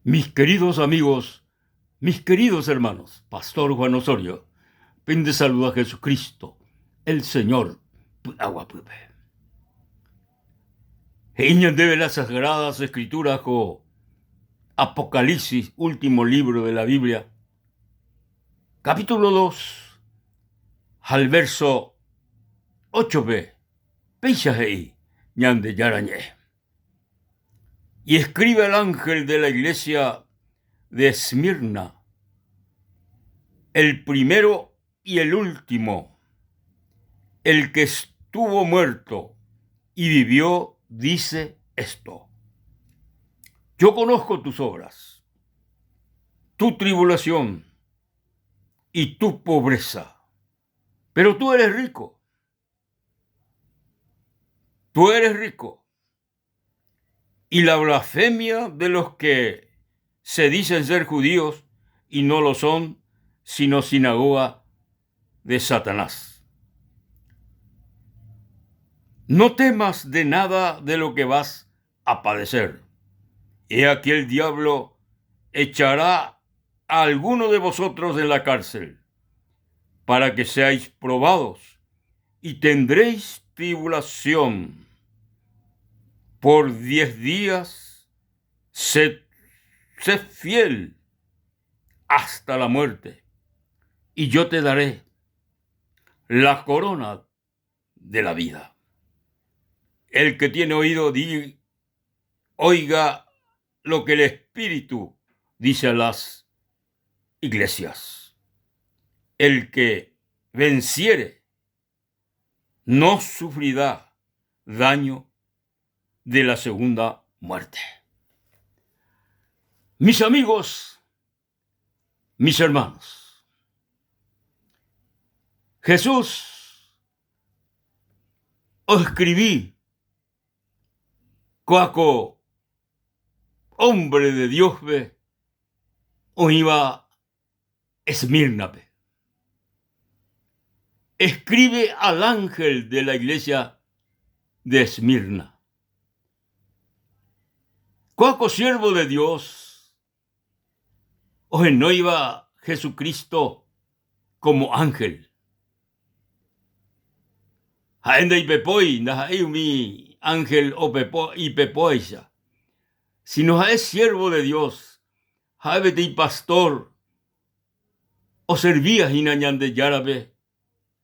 Mis queridos amigos, mis queridos hermanos, Pastor Juan Osorio, pende saludo a Jesucristo, el Señor, agua pupe. Eñan debe las sagradas escrituras o Apocalipsis, último libro de la Biblia, capítulo 2, al verso 8b, peishahei, ñande yarañe. Y escribe al ángel de la iglesia de Esmirna, el primero y el último, el que estuvo muerto y vivió, dice esto: yo conozco tus obras, tu tribulación y tu pobreza, pero tú eres rico. Tú eres rico. Y la blasfemia de los que se dicen ser judíos y no lo son, sino sinagoga de Satanás. No temas de nada de lo que vas a padecer. He aquí el diablo echará a alguno de vosotros en la cárcel, para que seáis probados, y tendréis tribulación. Por 10 días, sed fiel hasta la muerte, y yo te daré la corona de la vida. El que tiene oído, oiga lo que el Espíritu dice a las iglesias. El que venciere no sufrirá daño de la segunda muerte. Mis amigos, mis hermanos, Jesús os escribí, cuaco hombre de Dios ve, o iba Esmirna. Escribe al ángel de la iglesia de Esmirna. Cuaco siervo de Dios, o no iba Jesucristo como ángel. Haenda y pepoi, nahaí mi ángel o pepo y pepoisa. Si no es siervo de Dios, hábete y pastor, o servías inañande yárabe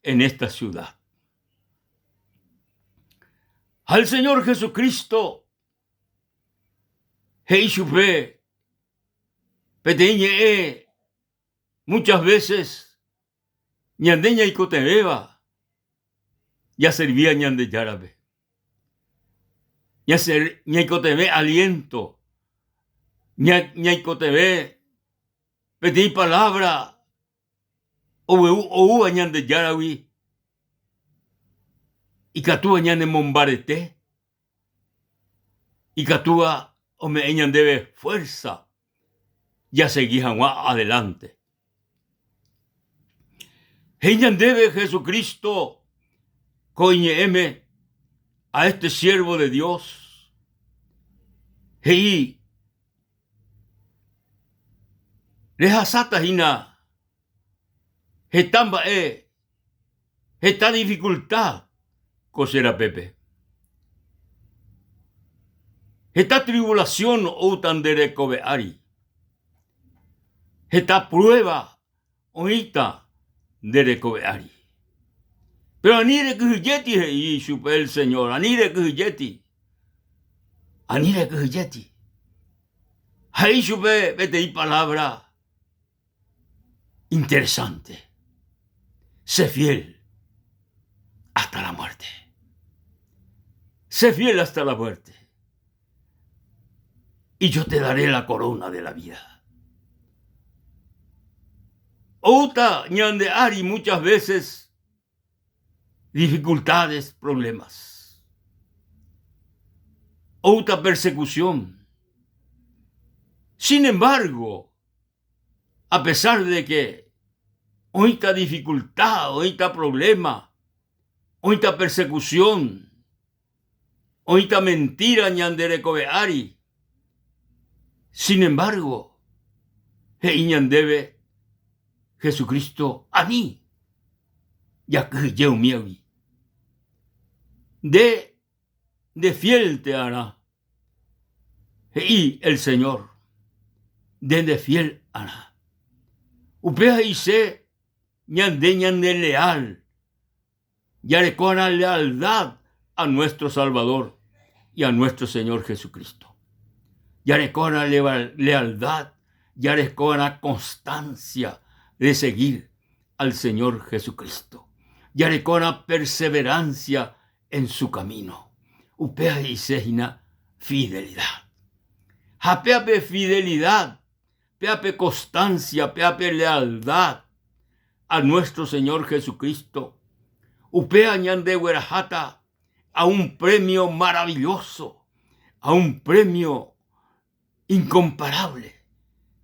en esta ciudad. Al Señor Jesucristo, Heishupe, peteñe, muchas veces, ñandeña y cotebeba, ya servía ñande yárabe. Ya y cotebe aliento, ya y cotebe, pedí palabra, o ñande yarawi, y catúa ñande mombarete, y catúa o me ñandebe fuerza, ya seguían adelante. Ñandebe Jesucristo, coñeme a este siervo de Dios, y rehasata hina, hetamba esta dificultad, cosera Pepe. Esta tribulación o tandere cobeari. Esta prueba oita de recobeari. Pero anire kujeti y supe el Señor, anire kujeti. Anire kujeti. Ahí supe vete y palabra interesante. Sé fiel hasta la muerte. Sé fiel hasta la muerte. Y yo te daré la corona de la vida. Outa ñande ari muchas veces dificultades, problemas. Outa persecución. Sin embargo, a pesar de que oita dificultad, oita problema, oita persecución, oita mentira ñande recobeari, Sin embargo, debe Jesucristo a mí, ya que yo me de fiel te hará. Y el Señor, de fiel hará. Upea y se, ñande leal, ya le con la lealtad a nuestro Salvador y a nuestro Señor Jesucristo. Ya le con la lealtad, ya le con la constancia de seguir al Señor Jesucristo. Ya le con la perseverancia en su camino. Upea y se fidelidad. Japeape fidelidad, peape constancia, peape lealtad a nuestro Señor Jesucristo. Upea ñande huerajata a un premio maravilloso, a un premio incomparable.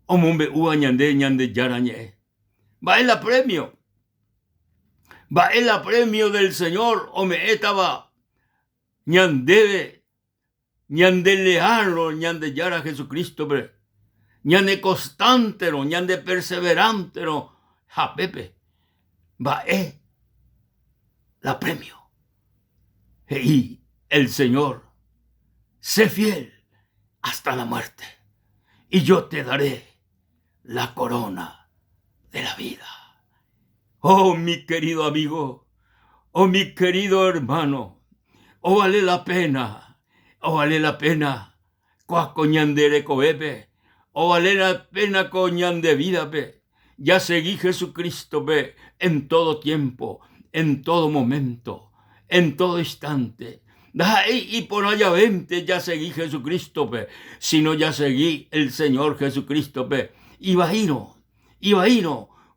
Omumbe ua ñande yarañe. Va el premio. Va el premio del Señor. Ome etaba ñande lealo, ñande yara Jesucristo, bre. Ñande constantero, ñande perseverantero, japepe. Va la premio. Y el Señor, sé fiel hasta la muerte, y yo te daré la corona de la vida. Oh, mi querido amigo, oh, mi querido hermano, oh, vale la pena, coñandere coepe, oh, vale la pena coñande vida, pe. Ya seguí Jesucristo, pe, en todo tiempo, en todo momento, en todo instante. Y por allá vente, ya seguí Jesucristo, pe. Si no, ya seguí el Señor Jesucristo, pe. Iba a ir,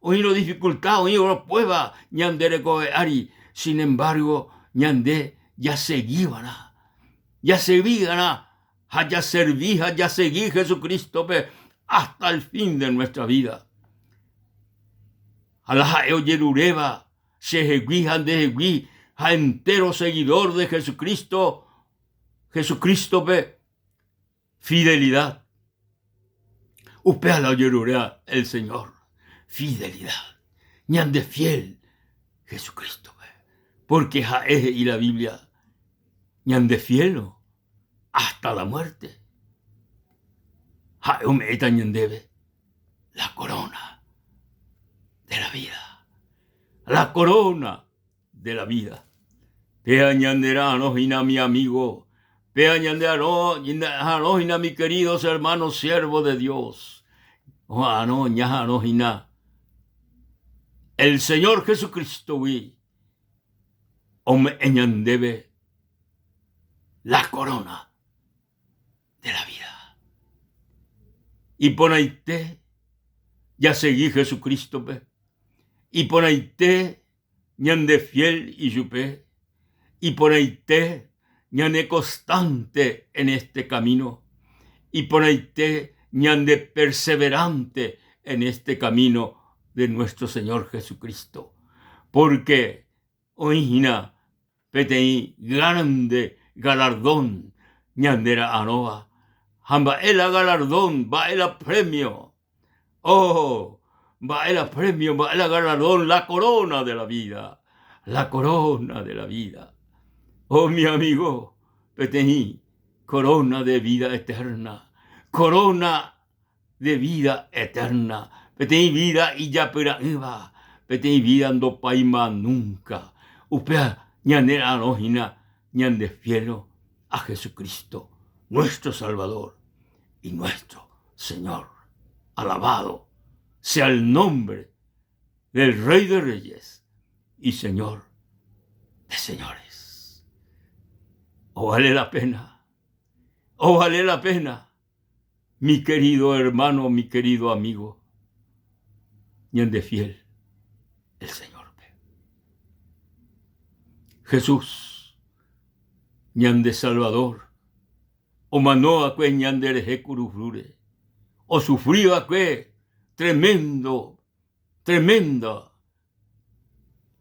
oíno dificultad, oíno prueba, ñandere coe ari. Sin embargo, ñandé, ya seguí, gana. Ya seguí, gana. Ya serví, ya seguí Jesucristo, pe, hasta el fin de nuestra vida. Alaja eoyerureba, sehegui, handehegui, a entero seguidor de Jesucristo, pe, fidelidad. Upea la oyerurea el Señor, fidelidad. Ñande fiel Jesucristo, pe. Porque jaeje y la Biblia, ñande fielo hasta la muerte. Jaeume eta ñandebe la corona de la vida. La corona de la vida. Pea ñandera anojina mi amigo. Pea ñandera anojina mi queridos hermanos siervos de Dios. Anojina. El Señor Jesucristo, vi. Ome ñandebe la corona de la vida. Y ponaite, ya seguí Jesucristo, pe. Y ponaite, ñande fiel y yupe. Y ponaite, ñande constante en este camino. Y ponaite, ñande perseverante en este camino de nuestro Señor Jesucristo. Porque, oína, petei grande galardón, ñandera anoa. Hamba el galardón, va el premio. Oh, va el premio, va el galardón, la corona de la vida. La corona de la vida. Oh, mi amigo, petení, corona de vida eterna. Corona de vida eterna. Petení vida y ya pera iba. Petení vida ando paima nunca. Upea, ñanera anojina, ñande fielo a Jesucristo, nuestro Salvador y nuestro Señor. Alabado sea el nombre del Rey de Reyes y Señor de señores. Oh, vale la pena. Oh, vale la pena. Mi querido hermano, mi querido amigo. Ñande fiel el Señor. Jesús, ñande Salvador. O manoa que ñande curuflure. O sufrió que tremenda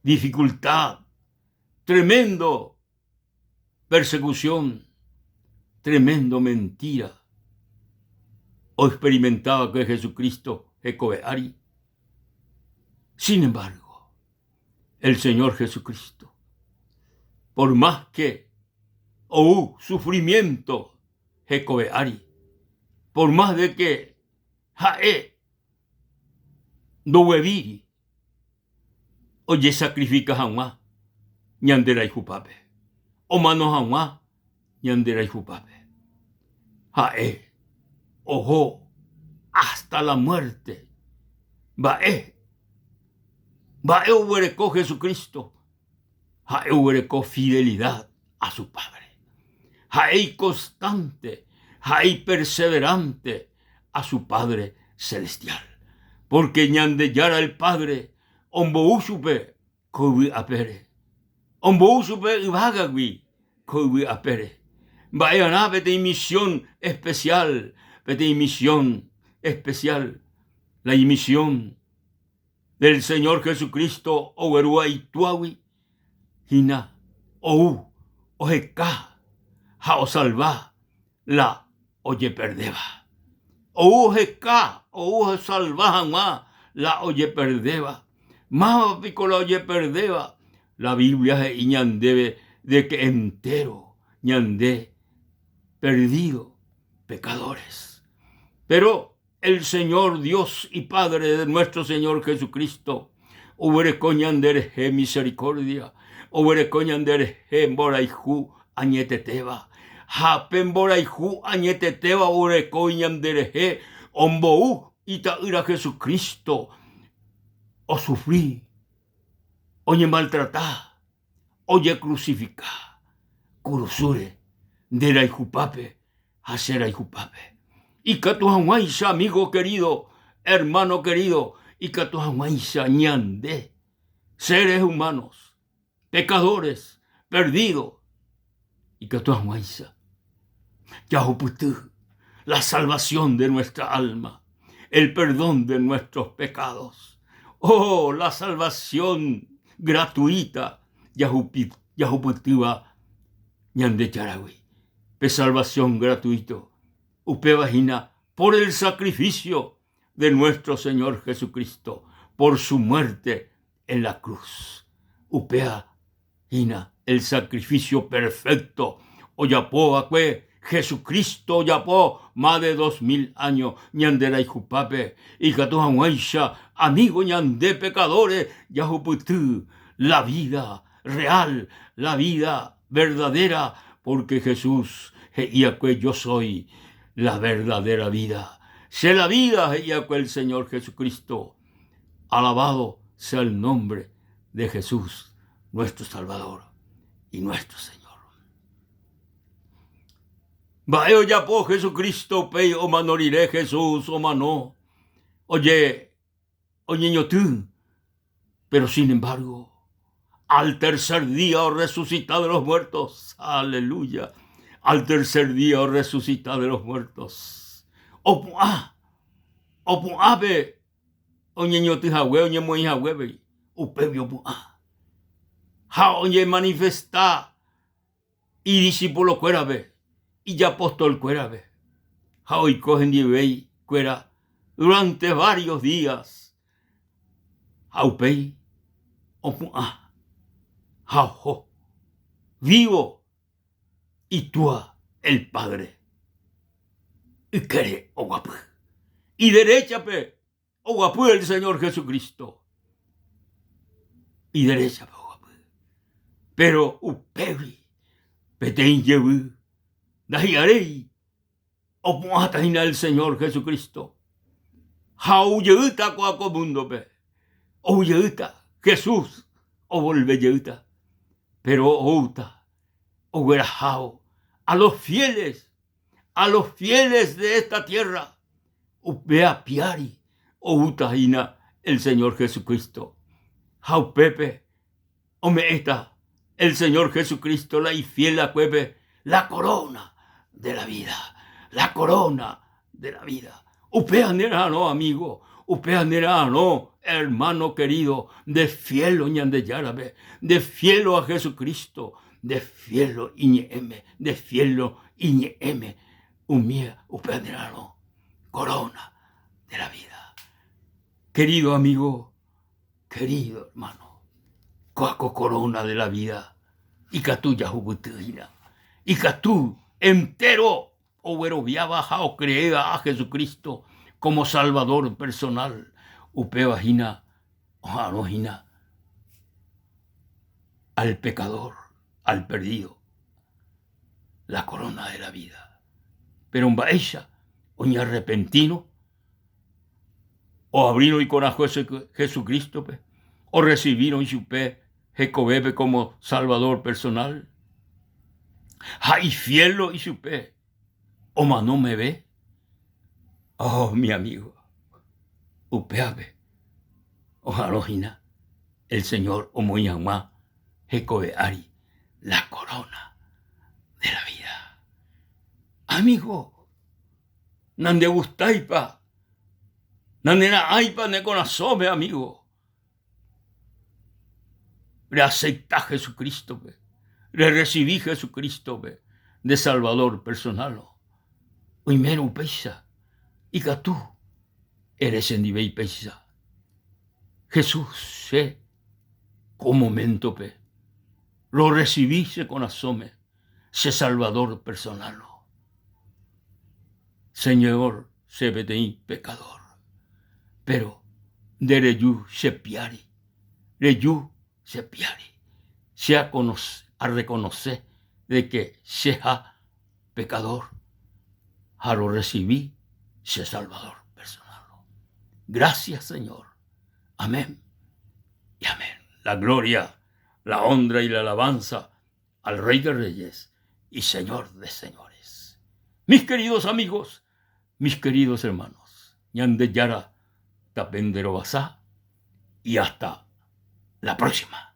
dificultad, tremendo persecución, tremendo mentira. o experimentaba que Jesucristo Ecobeari. Sin embargo, el Señor Jesucristo, por más que sufrimiento Ecobeari, por más de que jae no hueviri, oye sacrifica jamás, ñandera y jupape, o mano jamás, ñandera y jupape. Jae, ojo, hasta la muerte. Bae uberecó Jesucristo. Jae uberecó fidelidad a su Padre. Jae constante, jae perseverante a su Padre celestial. Porque ñandeyara el Padre, ombousupe, kobi apere. Ombousupe ibagagui, kobi apere. Vayan vete misión especial, vete misión especial, la misión del Señor Jesucristo, oberua y tuawi, hina, ojeka, jao salva, la oye perdeba. Ojeka, salva jamás, la oye perdeba. Más pico la oye perdeba. La Biblia es ñandebe de que entero, ñandé, perdido, pecadores. Pero el Señor Dios y Padre de nuestro Señor Jesucristo, ubereco ñandereje misericordia, ubereco ñandereje mboraiju añeteteba, japen mboraiju añeteteba ubereco ñandereje ombou itaira Jesucristo, o sufrí, oye maltratá, oye crucificá, curusure, dera ijupape, hacera ijupape. Y catuahuaisa, amigo querido, hermano querido, y catuahuaisa ñande, seres humanos, pecadores, perdidos, y catuahuaisa, yahuputú, la salvación de nuestra alma, el perdón de nuestros pecados. Oh, la salvación gratuita, yahuputúa, ñande charawi, salvación gratuito. Upe vagina por el sacrificio de nuestro Señor Jesucristo, por su muerte en la cruz. Upea hina el sacrificio perfecto. Oyapó acue Jesucristo oyapó más de 2000 años. Ñandera y jupape y catuahuaisha, amigo ñande pecadores, yahuputú, la vida real, la vida verdadera, porque Jesús y acue yo soy la verdadera vida. Sé la vida y el Señor Jesucristo. Alabado sea el nombre de Jesús, nuestro Salvador y nuestro Señor. Vaeo ya po Jesucristo, pei o manoriré Jesús, o mano. Oye, tú. Pero sin embargo, al tercer día o resucitado de los muertos, aleluya. Al tercer día resucita de los muertos. Opuave, oñeño tijahue, oñe moijahue, upebio pua. Ja oñe manifesta, y discípulo cuerabe, y apóstol cuerabe. Ja hoy cogen y cuera durante varios días. Ja upei, opua, ja ojo, vivo. Y tú, el Padre, y quiere, o guapu, y derechape, o guapu el Señor Jesucristo, y derechape, o guapu, pero upevi, petein yebu, dahiarei, o puataina el Señor Jesucristo, jauyeuta coaco mundo pe, o yeuta, Jesús, o volve yeuta, pero outa, o guerajao, a los fieles de esta tierra, upea piari, o utaina el Señor Jesucristo. Jaupepe, omeeta, el Señor Jesucristo, la infiel acuepe, la corona de la vida, la corona de la vida. Upea nerano, amigo, upea nerano, hermano querido, de fielo ñandeyárabe, de fielo a Jesucristo, de fielo iñeme, de fielo iñeme, umía, upea nerano, corona. Querido amigo, querido hermano, coaco corona de la vida, y catuya juguetina, y catú entero, o viaja o creega a Jesucristo como Salvador personal, upevagina, ojanojina, al pecador, al perdido, la corona de la vida. Pero un baesha, un arrepentino, o abrieron y conajo Jesucristo, o recibieron su Jecobebe como Salvador personal. Hay fielo y su o no me ve. Oh, mi amigo, upeabe, o jarojina, el Señor o moyamá, Jecobe Ari, la corona de la vida. Amigo, nande gustaipa, nande na aipa ne conasome, amigo. Le acepta a Jesucristo, le recibí Jesucristo de Salvador personal. Primero pesa, y que tú eres en nivel pesa. Jesús sé como momento lo recibiste con asome, sé Salvador personal. Señor, se vete pecador, pero de reyu se piari, reyu se piari, se a reconocer de que sea pecador, a lo recibí, se Salvador personal. Gracias, Señor. Amén y amén. La gloria, la honra y la alabanza al Rey de Reyes y Señor de Señores. Mis queridos amigos, mis queridos hermanos, Ñande Yara Tapendero Basá, y hasta la próxima.